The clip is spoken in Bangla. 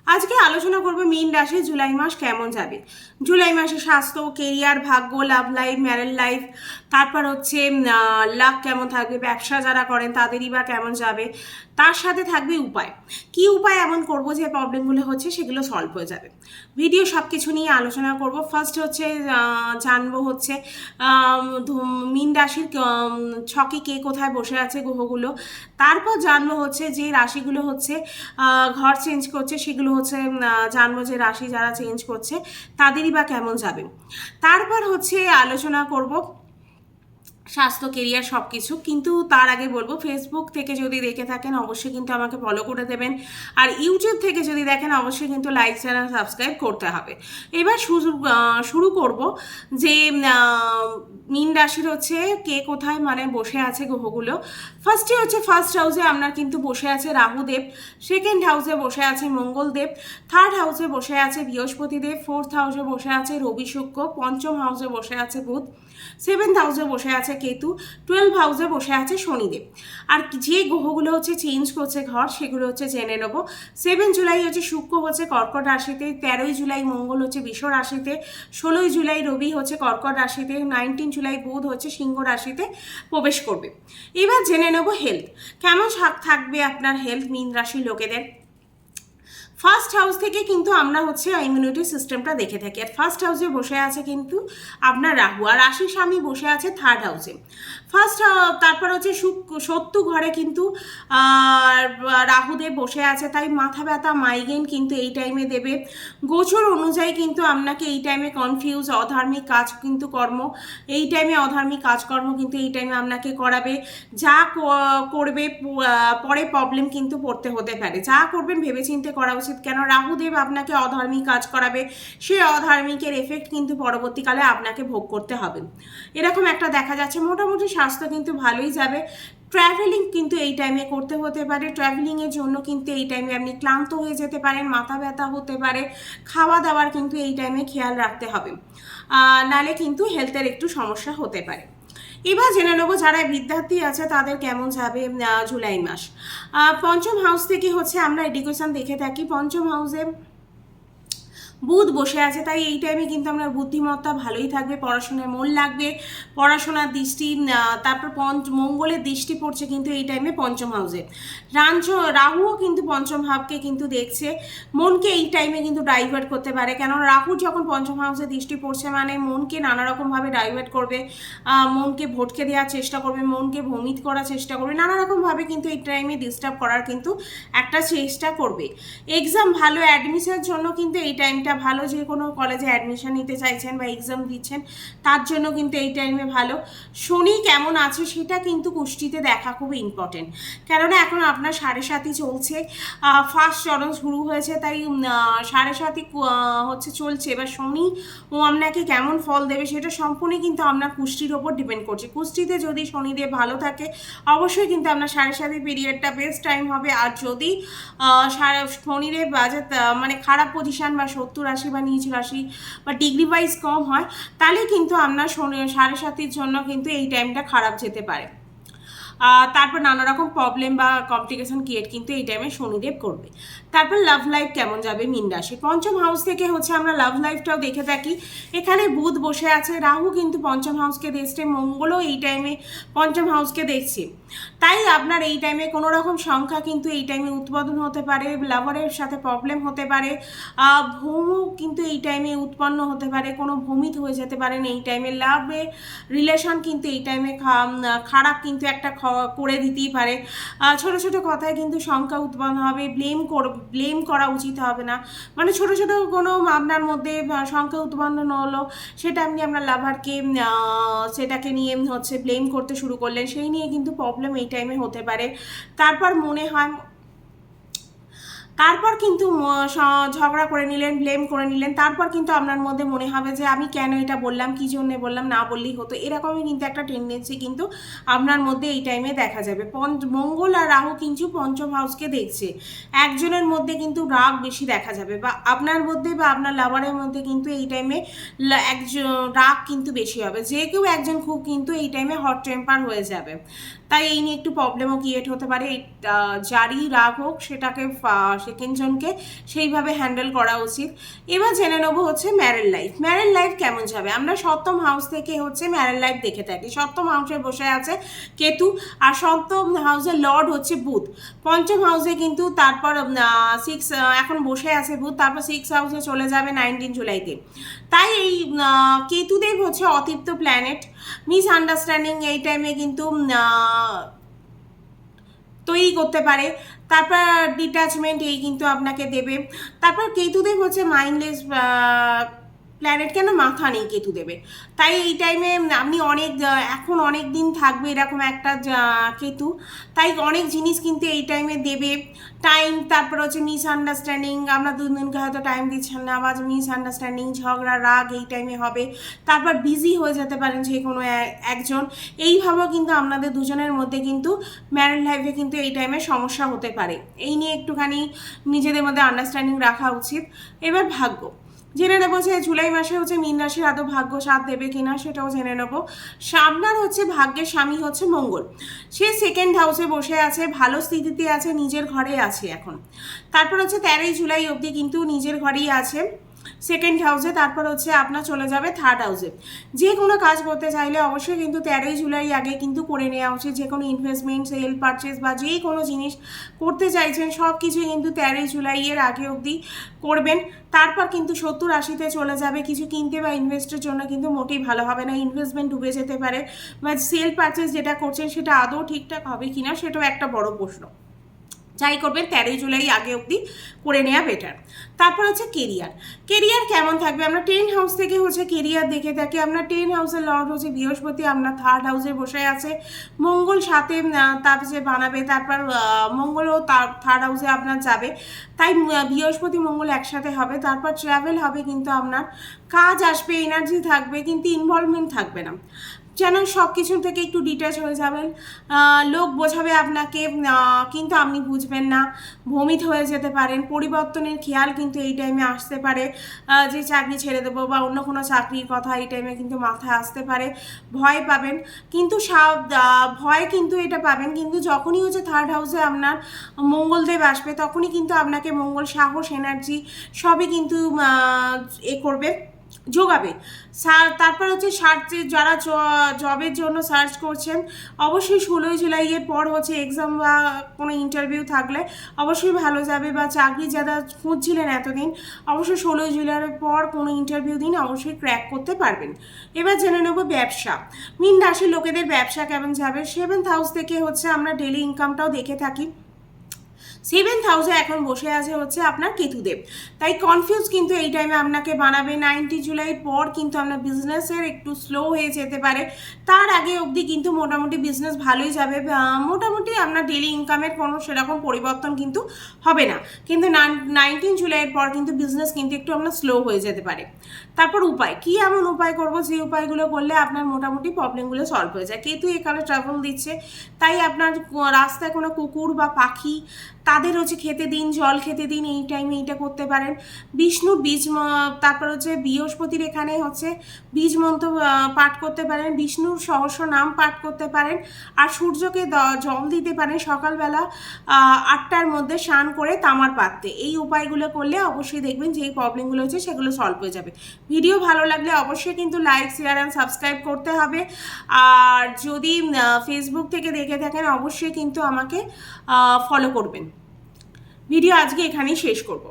আজকে আলোচনা করব মীন রাশি জুলাই মাস কেমন যাবে। জুলাই মাসে স্বাস্থ্য, কেরিয়ার, ভাগ্য, লাভ লাইফ, ম্যারেড লাইফ, তারপর হচ্ছে লাভ কেমন থাকবে, ব্যবসা যারা করেন তাদেরই বা কেমন যাবে, তার সাথে থাকবে উপায়। কি উপায় এমন করব যে প্রবলেমগুলো হচ্ছে সেগুলো সলভ হয়ে যাবে। ভিডিও সব কিছু নিয়ে আলোচনা করব। ফার্স্ট হচ্ছে জানবো হচ্ছে মীন রাশির ছকে কে কোথায় বসে আছে গ্রহগুলো। তারপর জানবো হচ্ছে যে রাশিগুলো হচ্ছে ঘর চেঞ্জ করছে, সেগুলো হচ্ছে জানবো যে রাশি যারা চেঞ্জ করছে তাদেরই বা কেমন যাবে। তারপর হচ্ছে আলোচনা করব স্বাস্থ্য, কেরিয়ার সব কিছু। কিন্তু তার আগে বলবো, ফেসবুক থেকে যদি দেখে থাকেন অবশ্যই কিন্তু আমাকে ফলো করে দেবেন, আর ইউটিউব থেকে যদি দেখেন অবশ্যই কিন্তু লাইক, চ্যানেল সাবস্ক্রাইব করতে হবে। এবার শুরু করব যে মীন রাশির হচ্ছে কে কোথায় মানে বসে আছে গ্রহগুলো। ফার্স্টে হচ্ছে ফার্স্ট হাউসে আপনার কিন্তু বসে আছে রাহুদেব, সেকেন্ড হাউসে বসে আছে মঙ্গলদেব, থার্ড হাউসে বসে আছে বৃহস্পতিদেব, ফোর্থ হাউসে বসে আছে রবি শুক্র, পঞ্চম হাউসে বসে আছে বুধ, সেভেন্থ হাউসে বসে আছে কেতু, 12 হাউসে বসে আছে শনিদেব। আর যে গ্রহগুলো হচ্ছে চেঞ্জ করছে ঘর সেগুলো হচ্ছে জেনে নেব। 7 জুলাই হচ্ছে শুক্র হচ্ছে কর্কট রাশিতে, 13 জুলাই মঙ্গল হচ্ছে বৃষ রাশিতে, 16 জুলাই রবি হচ্ছে কর্কট রাশিতে, 19 জুলাই বুধ হচ্ছে সিংহ রাশিতে প্রবেশ করবে। এবার জেনে নেব হেলথ কেমন থাকবে আপনার হেলথ মীন রাশির লোকেদের। ফার্স্ট হাউস থেকে কিন্তু আমরা হচ্ছে ইমিউনিটি সিস্টেমটা দেখে থাকি, আর ফার্স্ট হাউসে বসে আছে কিন্তু আপনার রাহু, আর রাশির স্বামী বসে আছে থার্ড হাউসে। তারপর হচ্ছে শত্রু ঘরে কিন্তু রাহুদেব বসে আছে, তাই মাথা ব্যথা, মাইগ্রেন কিন্তু এই টাইমে দেবে। গোচর অনুযায়ী কিন্তু আপনাকে এই টাইমে কনফিউজ, অধার্মিক কাজ কিন্তু কর্ম এই টাইমে অধার্মিক কাজকর্ম কিন্তু এই টাইমে আপনাকে করাবে। যা করবে পরে প্রবলেম কিন্তু পড়তে হতে পারে। যা করবেন ভেবেচিন্তে করা উচিত, কেন রাহুদেব আপনাকে অধার্মিক কাজ করাবে, সেই অধার্মিকের এফেক্ট কিন্তু পরবর্তীকালে আপনাকে ভোগ করতে হবে, এরকম একটা দেখা যাচ্ছে। মোটামুটি স্বাস্থ্য কিন্তু ভালোই যাবে। ট্রাভেলিং কিন্তু এই টাইমে করতে হতে পারে, ট্রাভেলিংয়ের জন্য কিন্তু এই টাইমে আপনি ক্লান্ত হয়ে যেতে পারেন, মাথা ব্যথা হতে পারে। খাওয়া দাওয়ার কিন্তু এই টাইমে খেয়াল রাখতে হবে, নালে কিন্তু হেলথের একটু সমস্যা হতে পারে। এবার জেনে নেবো যারা বিদ্যার্থী আছে তাদের কেমন যাবে জুলাই মাস। পঞ্চম হাউস থেকে হচ্ছে আমরা এডুকেশন দেখে থাকি, পঞ্চম হাউসে বুধ বসে আছে, তাই এই টাইমে কিন্তু আপনার বুদ্ধিমত্তা ভালোই থাকবে, পড়াশোনায় মন লাগবে, পড়াশোনার দৃষ্টি। তারপর মঙ্গলের দৃষ্টি পড়ছে কিন্তু এই টাইমে পঞ্চম হাউসে। রাহুও কিন্তু পঞ্চম ভাবকে কিন্তু দেখছে, মনকে এই টাইমে কিন্তু ডাইভার্ট করতে পারে, কেন রাহু যখন পঞ্চম হাউসে দৃষ্টি পড়ছে মানে মনকে নানা রকমভাবে ডাইভার্ট করবে, মনকে ভটকে দেওয়ার চেষ্টা করবে, মনকে ভ্রমিত করার চেষ্টা করবে, নানা রকমভাবে কিন্তু এই টাইমে ডিস্টার্ব করার কিন্তু একটা চেষ্টা করবে। এক্সাম ভালো, অ্যাডমিশনের জন্য কিন্তু এই টাইমটা ভালো, যে কোনো কলেজে অ্যাডমিশন নিতে চাইছেন বা এক্সাম দিচ্ছেন তার জন্য কিন্তু এই টাইমে ভালো। শনি কেমন আছে সেটা কিন্তু কুষ্টিতে দেখা খুব ইম্পর্টেন্ট, কেননা এখন আপনার 7.5 চলছে, ফার্স্ট চরণ শুরু হয়েছে, তাই 7.5 হচ্ছে চলছে। এবার শনি ও আপনাকে কেমন ফল দেবে সেটা সম্পূর্ণই কিন্তু আপনার কুষ্টির ওপর ডিপেন্ড করছে। কুষ্টিতে যদি শনিদেব ভালো থাকে অবশ্যই কিন্তু আপনার 7.5 পিরিয়ডটা বেস্ট টাইম হবে, আর যদি শনিদেব বাজে মানে খারাপ পজিশন বা 70 রাশি বা নিচ রাশি বা ডিগ্রি ওয়াইজ কম হয়, তাহলে কিন্তু আপনার 7.5 জন্য কিন্তু এই টাইমটা খারাপ যেতে পারে। তারপর নানা রকম প্রবলেম বা কমপ্লিকেশন ক্রিয়েট কিন্তু এই টাইমে শনিদেব করবে। তারপর লাভ লাইফ কেমন যাবে মীন রাশি। পঞ্চম হাউস থেকে হচ্ছে আমরা লাভ লাইফটাও দেখে থাকি, এখানে বুধ বসে আছে, রাহু কিন্তু পঞ্চম হাউসকে দেখছে, মঙ্গলও এই টাইমে পঞ্চম হাউসকে দেখছে, তাই আপনার এই টাইমে কোনো রকম সংখ্যা কিন্তু এই টাইমে উৎপাদন হতে পারে, লাভারের সাথে প্রবলেম হতে পারে, ভূমও কিন্তু এই টাইমে উৎপন্ন হতে পারে, কোনো ভূমিত হয়ে যেতে পারেন এই টাইমে। লাভে রিলেশন কিন্তু এই টাইমে খারাপ কিন্তু একটা করে দিতেই পারে। ছোট ছোট কথায় কিন্তু শঙ্কা উৎপন্ন হবে, ব্লেম করা উচিত হবে না, মানে ছোট ছোট কোনো আপনার মধ্যে শঙ্কা উৎপন্ন হলো সেটা আপনি আপনার লাভারকে সেটাকে নিয়ে হচ্ছে ব্লেম করতে শুরু করলেন, সেই নিয়ে কিন্তু প্রবলেম এই টাইমে হতে পারে। তারপর মনে হয় তারপর কিন্তু ঝগড়া করে নিলেন, ব্লেম করে নিলেন, তারপর কিন্তু আপনার মধ্যে মনে হবে যে আমি কেন এটা বললাম, কী জন্য বললাম, না বললেই হতো, এরকমই কিন্তু একটা টেন্ডেন্সি কিন্তু আপনার মধ্যে এই টাইমে দেখা যাবে। মঙ্গল আর রাহু কিন্তু পঞ্চম হাউসকে দেখছে, একজনের মধ্যে কিন্তু রাগ বেশি দেখা যাবে, বা আপনার মধ্যে বা আপনার লাভারের মধ্যে কিন্তু এই টাইমে রাগ কিন্তু বেশি হবে, যে কেউ একজন খুব কিন্তু এই টাইমে হট টেম্পার হয়ে যাবে, তাই এই নিয়ে একটু প্রবলেমও ক্রিয়েট হতে পারে। জারি রাগ হোক সেকেন্ড জনকে সেইভাবে হ্যান্ডেল করা উচিত। এবার জেনে নেবো হচ্ছে ম্যারেড লাইফ। ম্যারেড লাইফ কেমন যাবে? আমরা সপ্তম হাউস থেকে হচ্ছে ম্যারেড লাইফ দেখে থাকি। সপ্তম হাউসে বসে আছে কেতু, আর সপ্তম হাউসের লর্ড হচ্ছে বুধ। পঞ্চম হাউসে কিন্তু তারপর এখন বসে আছে বুধ, তারপর 6 হাউসে চলে যাবে 19 জুলাইতে। তাই এই কেতুদেব হচ্ছে অতৃপ্ত প্ল্যানেট। মিসআন্ডারস্ট্যান্ডিং এই টাইমে কিন্তু তৈরি করতে পারে। তারপর ডিট্যাচমেন্ট এই কিন্তু আপনাকে দেবে। তারপর কেতুদেব হচ্ছে মাইন্ডলেস প্ল্যানেট, কেন মাথা নেই কেতুদেবে। তাই এই টাইমে আপনি এখন অনেক দিন থাকবে এরকম একটা কেতু, তাই অনেক জিনিস কিন্তু এই টাইমে দেবে। টাইম, তারপর হচ্ছে মিসআন্ডারস্ট্যান্ডিং, আমরা দুজনকে হয়তো টাইম দিচ্ছেন না, বা মিসআন্ডারস্ট্যান্ডিং, ঝগড়া, রাগ এই টাইমে হবে। তারপর বিজি হয়ে যেতে পারেন যে কোনো একজন। এইভাবেও কিন্তু আপনাদের দুজনের মধ্যে কিন্তু ম্যারেড লাইফে কিন্তু এই টাইমে সমস্যা হতে পারে। এই নিয়ে একটুখানি নিজেদের মধ্যে আন্ডারস্ট্যান্ডিং রাখা উচিত। এবার ভাগ্য জেনে নেবো যে জুলাই মাসে হচ্ছে মীন রাশির আদৌ ভাগ্য সাথ দেবে কিনা, সেটাও জেনে নেবো। আপনার হচ্ছে ভাগ্যের স্বামী হচ্ছে মঙ্গল, সে সেকেন্ড হাউসে বসে আছে, ভালো স্থিতিতে আছে, নিজের ঘরে আছে এখন। তারপর হচ্ছে 13 জুলাই অবধি কিন্তু নিজের ঘরেই আছে সেকেন্ড হাউসে। তারপর হচ্ছে আপনার চলে যাবে থার্ড হাউসে। যে কোনো কাজ করতে চাইলে অবশ্যই কিন্তু 13 জুলাই আগে কিন্তু করে নেওয়া উচিত। যে কোনো ইনভেস্টমেন্ট, সেল, পারচেস বা যে কোনো জিনিস করতে চাইছেন সব কিছুই কিন্তু 13 জুলাইয়ের আগে অবধি করবেন। তারপর কিন্তু 70-80-তে চলে যাবে। কিছু কিনতে বা ইনভেস্টের জন্য কিন্তু মোটেই ভালো হবে না, ইনভেস্টমেন্ট ডুবে যেতে পারে, বা সেল পারচেস যেটা করছেন সেটা আদৌ ঠিকঠাক হবে কিনা সেটাও একটা বড় প্রশ্ন। যাই করবেন 13 জুলাই আগে অবধি করে নেওয়া বেটার। তারপর হচ্ছে কেরিয়ার কেমন থাকবে? আমরা 10 হাউস থেকে হচ্ছে কেরিয়ার দেখে থাকি। আমরা 10 হাউসের লর্ড হচ্ছে বৃহস্পতি, আমরা থার্ড হাউসে বসে আছে। মঙ্গল সাথে তার যে বানাবে, তারপর মঙ্গলও তার থার্ড হাউসে আপনার যাবে। তাই বৃহস্পতি মঙ্গল একসাথে হবে। তারপর ট্রাভেল হবে, কিন্তু আপনার কাজ আসবে, এনার্জি থাকবে, কিন্তু ইনভলভমেন্ট থাকবে না। যেন সব কিছু থেকে একটু ডিট্যাচ হয়ে যাবেন। লোক বোঝাবে আপনাকে, কিন্তু আপনি বুঝবেন না, ভ্রমিত হয়ে যেতে পারেন। পরিবর্তনের খেয়াল কিন্তু এই টাইমে আসতে পারে, যে চাকরি ছেড়ে দেবো বা অন্য কোনো চাকরির কথা এই টাইমে কিন্তু মাথায় আসতে পারে। ভয় পাবেন, কিন্তু ভয় কিন্তু এটা পাবেন, কিন্তু যখনই হচ্ছে থার্ড হাউসে আপনার মঙ্গলদেব আসবে তখনই কিন্তু আপনাকে মঙ্গল সাহস, এনার্জি সবই কিন্তু করবে, যোগাবে। তারপর হচ্ছে যারা জবের জন্য সার্চ করছেন অবশ্যই 16 জুলাইয়ের পর হচ্ছে এক্সাম বা কোনো ইন্টারভিউ থাকলে অবশ্যই ভালো যাবে, বা চাকরি যারা খুঁজছিলেন এতদিন অবশ্যই 16 জুলাইয়ের পর কোনো ইন্টারভিউ দিন, অবশ্যই ক্র্যাক করতে পারবেন। এবার জেনে নেব ব্যবসা। মীন রাশির লোকেদের ব্যবসা কেমন যাবে? 7th হাউস থেকে হচ্ছে আমরা ডেলি ইনকামটাও দেখে থাকি। 7th হাউসে এখন বসে আছে হচ্ছে আপনার কেতুদেব, তাই কনফিউজ কিন্তু এই টাইমে আপনাকে বানাবে। 19 জুলাই পর কিন্তু আপনার বিজনেসের একটু স্লো হয়ে যেতে পারে, তার আগে অবধি কিন্তু মোটামুটি বিজনেস ভালোই যাবে। মোটামুটি আপনার ডেলি ইনকামের কোনো সেরকম পরিবর্তন কিন্তু হবে না, কিন্তু 19 জুলাইয়ের পর কিন্তু বিজনেস কিন্তু একটু আপনার স্লো হয়ে যেতে পারে। তারপর উপায় কি, এমন উপায় করবো যে উপায়গুলো করলে আপনার মোটামুটি প্রবলেমগুলো সলভ হয়ে যায়। কেতু একালে ট্রাভেল দিচ্ছে, তাই আপনার রাস্তায় কোনো কুকুর বা পাখি তাদের হচ্ছে খেতে দিন, জল খেতে দিন, এই টাইমে এইটা করতে পারেন। বিষ্ণুর তারপর হচ্ছে বৃহস্পতির এখানে হচ্ছে বীজ মন্ত্র পাঠ করতে পারেন, বিষ্ণুর সহস্র নাম পাঠ করতে পারেন, আর সূর্যকে জল দিতে পারেন সকালবেলা 8টার মধ্যে স্নান করে তামার পাত্রে। এই উপায়গুলো করলে অবশ্যই দেখবেন যে এই প্রবলেমগুলো হচ্ছে সেগুলো সলভ হয়ে যাবে। ভিডিও ভালো লাগলে অবশ্যই কিন্তু লাইক, শেয়ার অ্যান্ড সাবস্ক্রাইব করতে হবে। আর যদি ফেসবুক থেকে দেখে থাকেন অবশ্যই কিন্তু আমাকে ফলো করবেন। ভিডিও আজকে এখানেই শেষ করব।